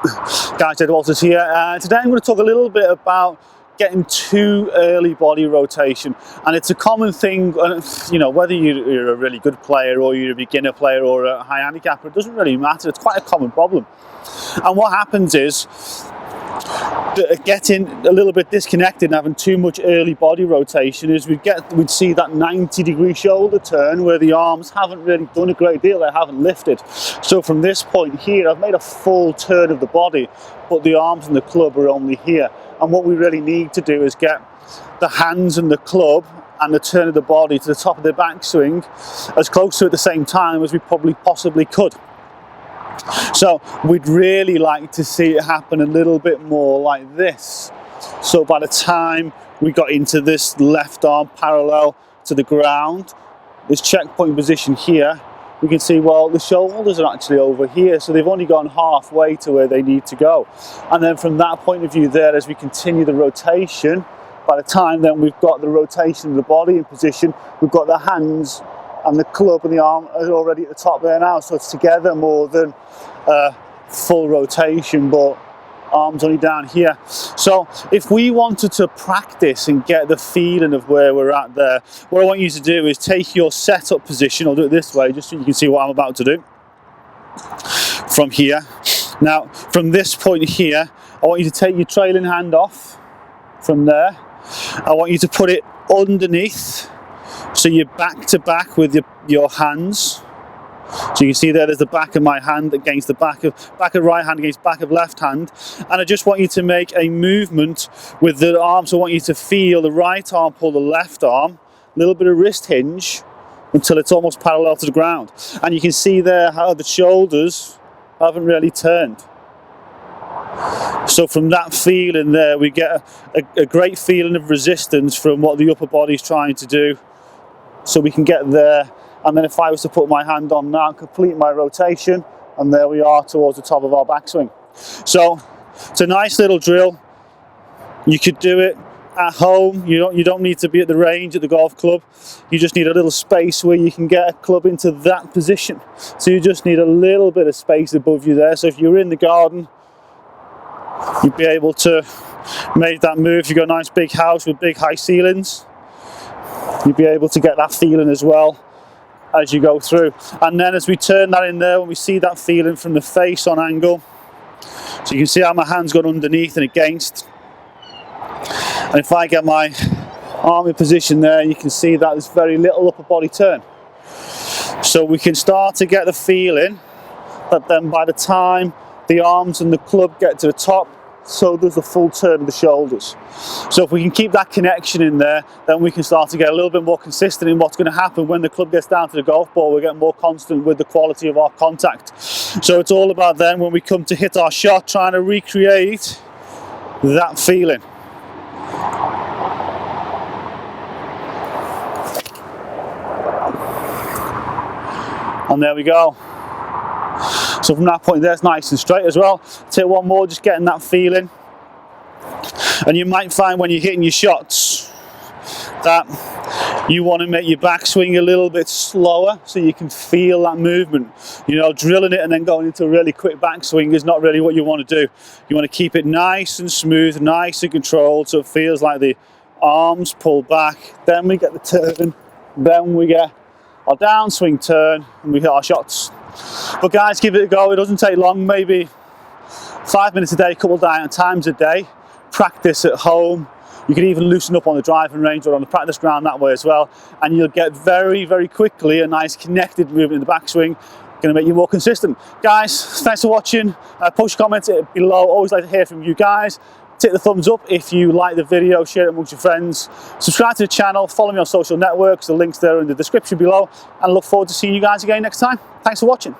Coach Ged Walters here. Today I'm going to talk a little bit about getting too early body rotation, and it's a common thing, you know, whether you're a really good player or you're a beginner player or a high handicapper, it doesn't really matter. It's quite a common problem. And what happens is getting a little bit disconnected and having too much early body rotation is we'd see that 90-degree shoulder turn where the arms haven't really done a great deal, they haven't lifted. So from this point here, I've made a full turn of the body, but the arms and the club are only here. And what we really need to do is get the hands and the club and the turn of the body to the top of the backswing as close to at the same time as we probably possibly could. So we'd really like to see it happen a little bit more like this. So by the time we got into this left arm parallel to the ground, this checkpoint position here, we can see, well, the shoulders are actually over here, so they've only gone halfway to where they need to go. And then from that point of view there, as we continue the rotation, by the time then we've got the rotation of the body in position, we've got the hands and the club and the arm are already at the top there now, so it's together more than full rotation, but arms only down here. So if we wanted to practice and get the feeling of where we're at there, what I want you to do is take your setup position. I'll do it this way just so you can see what I'm about to do from here. Now from this point here, I want you to take your trailing hand off from there. I want you to put it underneath, so you're back to back with your hands. So you can see there's the back of my hand against the back of right hand against back of left hand. And I just want you to make a movement with the arm. So I want you to feel the right arm pull the left arm, a little bit of wrist hinge until it's almost parallel to the ground. And you can see there how the shoulders haven't really turned. So from that feeling there, we get a great feeling of resistance from what the upper body is trying to do. So we can get there, and then if I was to put my hand on now, complete my rotation, and there we are towards the top of our backswing. So it's a nice little drill. You could do it at home. You don't need to be at the range at the golf club. You just need a little space where you can get a club into that position. So you just need a little bit of space above you there. So if you're in the garden, you'd be able to make that move. If you've got a nice big house with big high ceilings, you'll be able to get that feeling as well as you go through. And then as we turn that in there, when we see that feeling from the face on angle, so you can see how my hand's gone underneath and against. And if I get my arm in position there, you can see that there's very little upper body turn. So we can start to get the feeling that then by the time the arms and the club get to the top, so does the full turn of the shoulders. So if we can keep that connection in there, then we can start to get a little bit more consistent in what's going to happen when the club gets down to the golf ball. We're getting more constant with the quality of our contact. So it's all about then when we come to hit our shot, trying to recreate that feeling. And there we go. So from that point there, it's nice and straight as well. Take one more, just getting that feeling. And you might find when you're hitting your shots that you want to make your backswing a little bit slower so you can feel that movement. You know, drilling it and then going into a really quick backswing is not really what you want to do. You want to keep it nice and smooth, nice and controlled, so it feels like the arms pull back. Then we get the turn, then we get our downswing turn, and we hit our shots. But guys, give it a go. It doesn't take long, maybe 5 minutes a day, a couple of times a day. Practice at home. You can even loosen up on the driving range or on the practice ground that way as well, and you'll get very, very quickly a nice connected movement in the backswing. Going to make you more consistent. Guys, thanks for watching. Post your comments below. Always like to hear from you guys. Take the thumbs up if you like the video, share it amongst your friends. Subscribe to the channel, follow me on social networks, the links there in the description below, and look forward to seeing you guys again next time. Thanks for watching.